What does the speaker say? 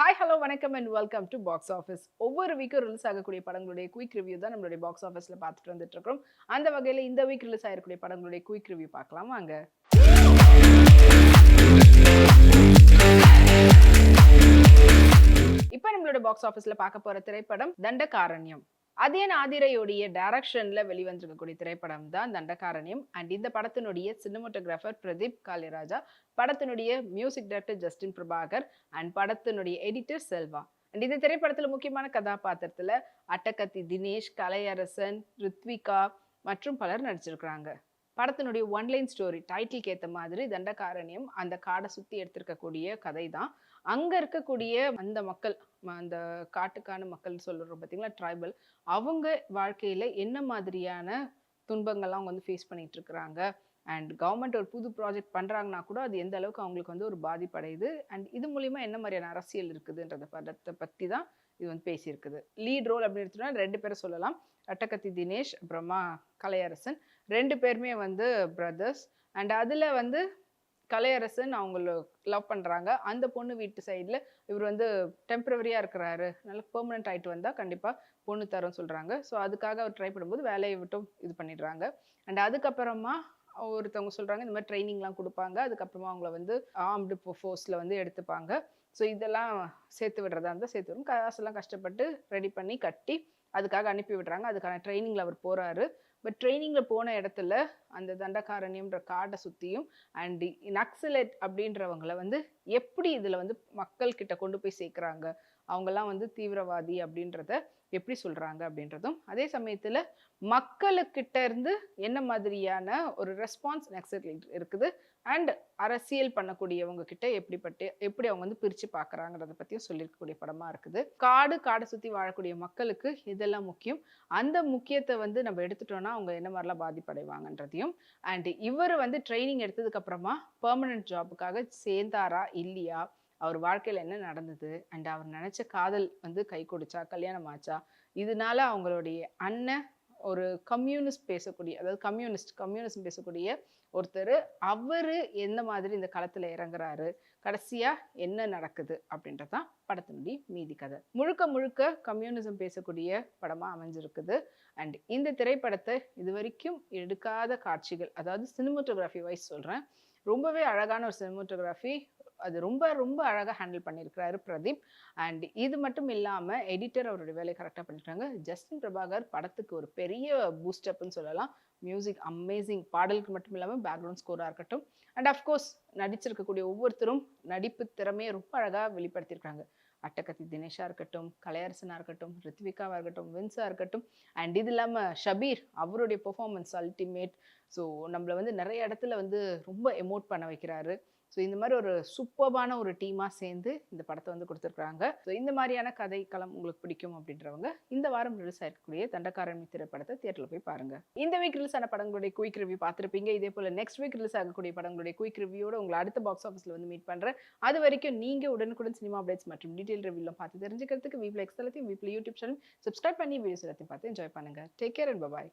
Hi, hello, வணக்கம் and welcome to box office. ஒவ்வொரு வீக்கும் release ஆகக்கூடிய படங்களுடைய குயிக் ரிவ்யூ தான் நம்மளுடைய பாக்ஸ் ஆஃபீஸ்ல பார்த்துட்டு வந்துட்டு இருக்கோம். அந்த வகையில இந்த வீக் ரிலீஸ் ஆயிருக்கூடிய படங்களுடைய குயிக் ரிவ்யூ பார்க்கலாம் வாங்க. இப்ப நம்மளோட பாக்ஸ் ஆஃபீஸ்ல பார்க்க போற திரைப்படம் தண்டகாரண்யம். அதயன் ஆதிரையுடைய டைரக்ஷன்ல வெளிவந்திருக்கக்கூடிய திரைப்படம் தான் தண்டகாரண்யம். அண்ட் இந்த படத்தினுடைய சினிமாட்டோகிராஃபர் பிரதீப் காளிராஜா, படத்தினுடைய music director Justin Prabhakar and படத்தினுடைய எடிட்டர் செல்வா. அண்ட் இந்த திரைப்படத்துல முக்கியமான கதாபாத்திரத்துல அட்டகத்தி தினேஷ், கலையரசன், ரித்விகா மற்றும் பலர் நடிச்சிருக்கிறாங்க. படத்தினுடைய ஒன்லைன் ஸ்டோரி டைட்டிலுக்கு ஏத்த மாதிரி தண்டகாரண்யம் அந்த காடை சுத்தி எடுத்திருக்கக்கூடிய கதை தான். அங்க இருக்கக்கூடிய அந்த மக்கள், அந்த காட்டுக்கான மக்கள் சொல்றோம் பார்த்தீங்களா, ட்ரைபல். அவங்க வாழ்க்கையில என்ன மாதிரியான துன்பங்கள்லாம் அவங்க வந்து ஃபேஸ் பண்ணிட்டு இருக்கிறாங்க. அண்ட் கவர்மெண்ட் ஒரு புது ப்ராஜெக்ட் பண்றாங்கன்னா கூட அது எந்த அளவுக்கு அவங்களுக்கு வந்து ஒரு பாதிப்படையுது. அண்ட் இது மூலியமா என்ன மாதிரியான அரசியல் இருக்குதுன்றத படத்தை பத்தி தான் இது வந்து பேசியிருக்குது. லீட் ரோல் அப்படின்னு எடுத்தோம்னா 2 பேரை சொல்லலாம். அட்டகத்தி தினேஷ், அப்புறமா கலையரசன். 2 பேருமே வந்து பிரதர்ஸ். அண்ட் அதுல வந்து கலையரசன் அவங்கள லவ் பண்றாங்க. அந்த பொண்ணு வீட்டு சைடுல இவர் வந்து டெம்பரவரியா இருக்கிறாரு. நல்ல பெர்மனன்ட் ஆயிட்டு வந்தா கண்டிப்பா பொண்ணு தரோம்னு சொல்றாங்க. ஸோ அதுக்காக அவர் ட்ரை பண்ணும்போது வேலையை விட்டும் இது பண்ணிடுறாங்க. அண்ட் அதுக்கப்புறமா ஒருத்தவங்க சொல்றாங்க இந்த மாதிரி ட்ரைனிங்லாம் குடுப்பாங்க. அதுக்கப்புறமா அவங்கள வந்து ஆர்ம்டு ஃபோர்ஸ்ல வந்து எடுத்துப்பாங்க. ஸோ இதெல்லாம் சேர்த்து விடுறதா இருந்தா சேர்த்து விடும். காசெல்லாம் கஷ்டப்பட்டு ரெடி பண்ணி கட்டி அதுக்காக அனுப்பி விடுறாங்க. அதுக்கான ட்ரைனிங்ல அவர் போறாரு. பட் ட்ரைனிங்ல போன இடத்துல அந்த தண்டகாரண்யம்ன்ற காடை சுத்தியும் அண்ட் நக்சலைட் அப்படின்றவங்கள வந்து எப்படி இதுல வந்து மக்கள் கிட்ட கொண்டு போய் சேர்க்குறாங்க. அவங்கலாம் வந்து தீவிரவாதி அப்படின்றத எப்படி சொல்றாங்க அப்படின்றதும், அதே சமயத்துல மக்களுக்கிட்ட இருந்து என்ன மாதிரியான ஒரு ரெஸ்பான்ஸ் நக்சலைட் இருக்குது. அண்ட் அரசியல் பண்ணக்கூடியவங்க கிட்ட எப்படி அவங்க வந்து பிரிச்சு பார்க்கறாங்கறத பத்தியும் சொல்லியிருக்கக்கூடிய படமா இருக்குது. காடை சுத்தி வாழக்கூடிய மக்களுக்கு இதெல்லாம் முக்கியம். அந்த முக்கியத்தை வந்து நம்ம எடுத்துட்டோம்னா அவங்க என்ன மாதிரிலாம் பாதிப்படைவாங்கன்றதையும், அண்ட் இவர் வந்து ட்ரைனிங் எடுத்ததுக்கு அப்புறமா பெர்மனன்ட் ஜாபுக்காக சேர்ந்தாரா இல்லையா, அவர் வாழ்க்கையில என்ன நடந்தது, அண்ட் அவர் நினைச்ச காதல் வந்து கை கொடுச்சா, கல்யாணம் ஆச்சா, இதனால அவங்களுடைய அண்ணன் ஒரு கம்யூனிஸ்ட் பேசக்கூடிய, அதாவது கம்யூனிசம் பேசக்கூடிய ஒருத்தர், அவரு எந்த மாதிரி இந்த களத்துல இறங்குறாரு, கடைசியா என்ன நடக்குது அப்படின்றதான் படத்தினுடைய மீதி கதை. முழுக்க முழுக்க கம்யூனிசம் பேசக்கூடிய படமா அமைஞ்சிருக்குது. அண்ட் இந்த திரைப்படத்தை இதுவரைக்கும் எடுக்காத காட்சிகள், அதாவது சினிமாட்டோகிராஃபி வைஸ் சொல்றேன், ரொம்பவே அழகான ஒரு சினிமாட்டோகிராஃபி. அது ரொம்ப ரொம்ப அழகா ஹேண்டில் பண்ணியிருக்கிறாரு பிரதீப். அண்ட் இது மட்டும் இல்லாம எடிட்டர் அவருடைய வேலையை கரெக்டா பண்ணிருக்காங்க. ஜஸ்டின் பிரபாகர் படத்துக்கு ஒரு பெரிய பூஸ்டப்னு சொல்லலாம். Music amazing. பாடலுக்கு மட்டும் இல்லாம பேக்ரவுண்ட் ஸ்கோரா இருக்கட்டும். அண்ட் அஃப்கோர்ஸ் நடிச்சிருக்கக்கூடிய ஒவ்வொருத்தரும் நடிப்பு திறமையை ரொம்ப அழகா வெளிப்படுத்தியிருக்காங்க. அட்டகத்தி தினேஷா இருக்கட்டும், கலையரசனா இருக்கட்டும், ரித்விகாவா இருக்கட்டும், வின்ஸா இருக்கட்டும். அண்ட் இது இல்லாம ஷபீர் அவருடைய பெர்ஃபார்மன்ஸ் அல்டிமேட். ஸோ நம்மள வந்து நிறைய இடத்துல வந்து ரொம்ப எமோட் பண்ண வைக்கிறாரு. ஸோ இந்த மாதிரி ஒரு சூப்பர்பான ஒரு டீமா சேர்ந்து இந்த படத்தை வந்து கொடுத்துருக்காங்க. ஸோ இந்த மாதிரியான கதை களம் உங்களுக்கு பிடிக்கும் அப்படின்றவங்க இந்த வாரம் ரிலீஸ் ஆயிருக்கக்கூடிய தண்டகாரண்யம் திரைப்படத்தை தியேட்டர்ல போய் பாருங்க. இந்த வீக் ரிலீஸ் ஆன படங்களுடைய குயிக் ரிவ்யூ பார்த்துருப்பீங்க. இதே போல நெக்ஸ்ட் வீக் ரிலீஸ் ஆகக்கூடிய படங்களுடைய குயிக் ரிவ்யூட உங்களை அடுத்த பாக்ஸ் ஆஃபீஸ்ல வந்து மீட் பண்றேன். அது வரைக்கும் நீங்க உடனுக்குடன் சினிமா அப்டேட்ஸ் மற்றும் டீடைல் ரிவ்யூலாம் பார்த்து தெரிஞ்சுக்கிறதுக்கு வீப்ல எக்ஸ் தளத்தையும் வீப்ல யூடியூப் சேனல் சப்ஸ்கிரைப் பண்ணி வீடியோஸ் எல்லாத்தையும் பார்த்து என்ஜாய் பண்ணுங்க. Take care and by.